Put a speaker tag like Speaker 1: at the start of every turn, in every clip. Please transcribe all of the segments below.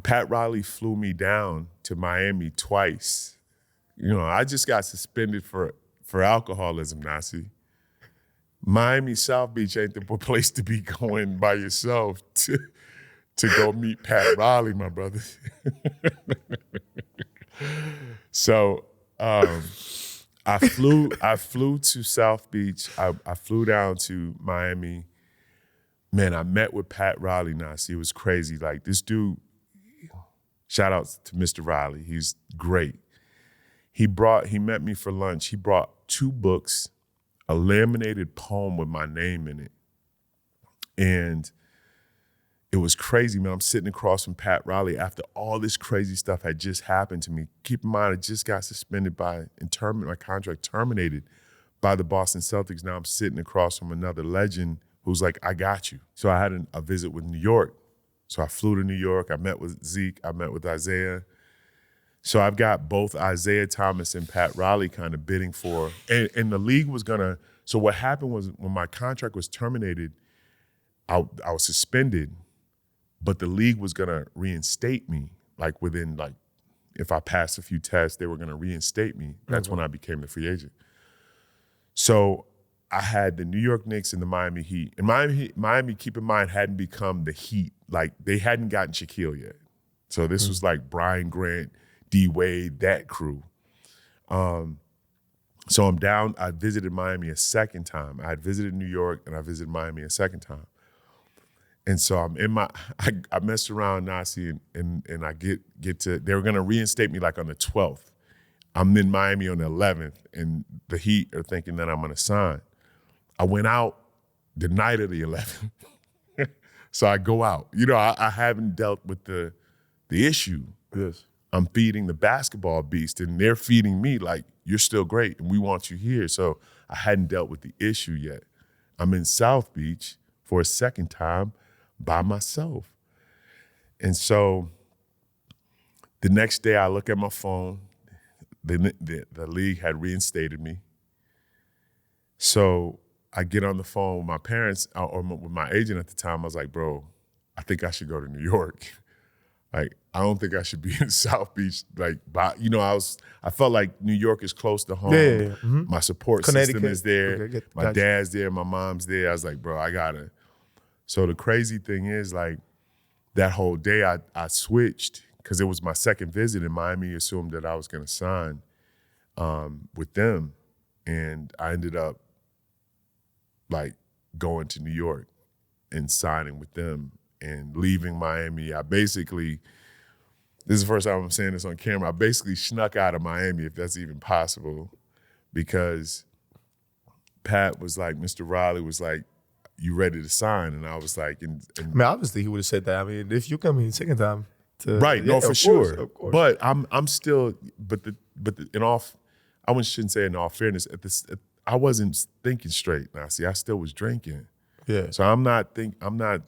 Speaker 1: Pat Riley flew me down to Miami twice. You know, I just got suspended for alcoholism, Nasi. Miami South Beach ain't the place to be going by yourself to go meet Pat Riley, my brother. So I flew to South Beach. I flew down to Miami. Man, I met with Pat Riley, Nasi. It was crazy. Like, this dude, shout out to Mr. Riley. He's great. He met me for lunch. He brought 2 books, a laminated poem with my name in it. And it was crazy, man. I'm sitting across from Pat Riley after all this crazy stuff had just happened to me. Keep in mind, I just got suspended my contract terminated by the Boston Celtics. Now I'm sitting across from another legend who's like, I got you. So I had a visit with New York. So I flew to New York. I met with Zeke. I met with Isaiah. So I've got both Isaiah Thomas and Pat Riley kind of bidding for, and the league was gonna, so what happened was when my contract was terminated, I was suspended, but the league was gonna reinstate me, like within, like, if I passed a few tests, they were gonna reinstate me. That's when I became the free agent. So I had the New York Knicks and the Miami Heat. And Miami, keep in mind, hadn't become the Heat. Like, they hadn't gotten Shaquille yet. So this was like Brian Grant, D Wade, that crew. So I'm down. I visited Miami a second time. I had visited New York and I visited Miami a second time. And so I'm in I messed around, Nasi, and I get to, they were gonna reinstate me like on the 12th. I'm in Miami on the 11th, and the Heat are thinking that I'm gonna sign. I went out the night of the 11th. So I go out. You know, I haven't dealt with the issue.
Speaker 2: Yes.
Speaker 1: I'm feeding the basketball beast, and they're feeding me like, you're still great, and we want you here. So I hadn't dealt with the issue yet. I'm in South Beach for a second time by myself. And so the next day I look at my phone, the league had reinstated me. So I get on the phone with my parents, or with my agent at the time. I was like, bro, I think I should go to New York. Like, I don't think I should be in South Beach. Like, you know, I felt like New York is close to home.
Speaker 2: Yeah. Mm-hmm.
Speaker 1: My support system is there.
Speaker 2: Okay,
Speaker 1: my dad's there. My mom's there. I was like, bro, I gotta. So the crazy thing is, like, that whole day I switched because it was my second visit, and Miami assumed that I was gonna sign with them, and I ended up like going to New York and signing with them and leaving Miami. I basically, this is the first time I'm saying this on camera, I basically snuck out of Miami, if that's even possible, because Pat was like, Mr. Riley was like, you ready to sign? And I was like,
Speaker 2: I mean, obviously he would have said that. I mean, if you come in second time
Speaker 1: right,
Speaker 2: yeah,
Speaker 1: no, for sure.
Speaker 2: Of course.
Speaker 1: But I'm still, in all, I shouldn't say in all fairness, I wasn't thinking straight. Now, see, I still was drinking.
Speaker 2: Yeah.
Speaker 1: So I'm not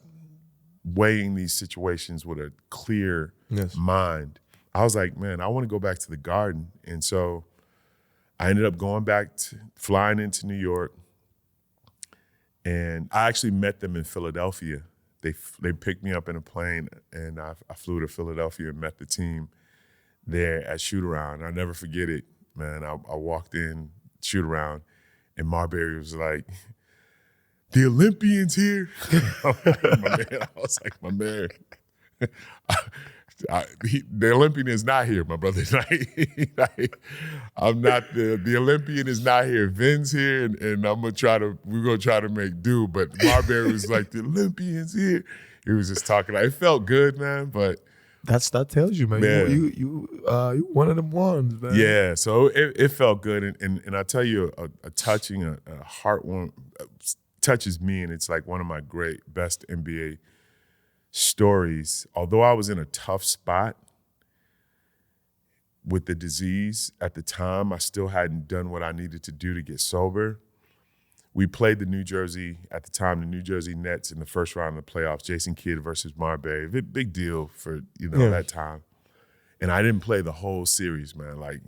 Speaker 1: weighing these situations with a clear mind. I was like, man, I want to go back to the Garden. And so I ended up flying into New York. And I actually met them in Philadelphia. They picked me up in a plane, and I flew to Philadelphia and met the team there at shoot-around. I'll never forget it, man. I walked in, shoot-around, and Marbury was like, the Olympians here? I was like, my man, the Olympian is not here, my brother. I'm not, the Olympian is not here. Vin's here, and we're gonna try to make do. But Marbury was like, the Olympian's here. He was just talking. It felt good, man, but
Speaker 2: that tells you, man. You one of them ones, man.
Speaker 1: Yeah, so it felt good, and I tell you, a touching, a heartwarming, touches me, and it's like one of my best NBA stories. Although I was in a tough spot with the disease at the time, I still hadn't done what I needed to do to get sober. We played the New Jersey Nets in the first round of the playoffs, Jason Kidd versus Marbury. Big deal for, that time. And I didn't play the whole series, man. Like,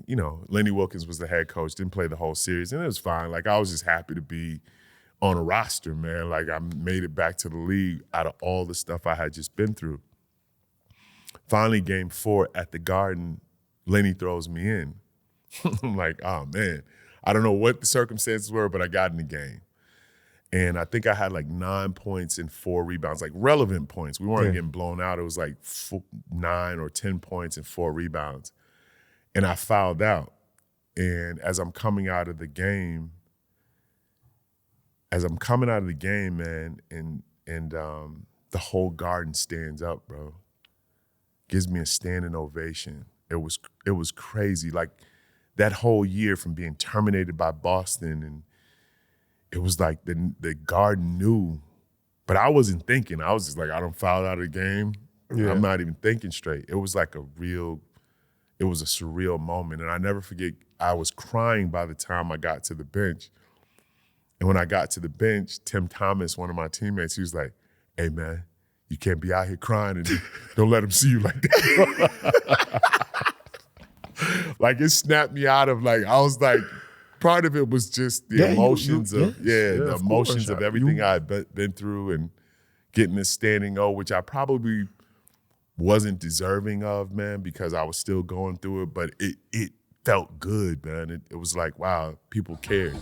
Speaker 1: Lenny Wilkins was the head coach, didn't play the whole series, and it was fine. Like, I was just happy to be on a roster, man. Like, I made it back to the league out of all the stuff I had just been through. Finally, game 4 at the Garden, Lenny throws me in. I'm like, oh man, I don't know what the circumstances were, but I got in the game. And I think I had like 9 points and 4 rebounds, like relevant points. We weren't getting blown out. It was like 9 or 10 points and 4 rebounds. And I fouled out. And as I'm coming out of the game, man, and the whole Garden stands up, bro. Gives me a standing ovation. It was crazy. Like that whole year from being terminated by Boston, and it was like the Garden knew, but I wasn't thinking. I was just like, I don't foul out of the game. Yeah. I'm not even thinking straight. It was like it was a surreal moment. And I never forget, I was crying by the time I got to the bench. And when I got to the bench, Tim Thomas, one of my teammates, he was like, hey man, you can't be out here crying and don't let them see you like that. Like it snapped me out of like, I was like, part of it was just the emotions the emotions of everything I had been through and getting this standing O, which I probably wasn't deserving of, man, because I was still going through it, but it felt good, man. It was like, wow, people cared.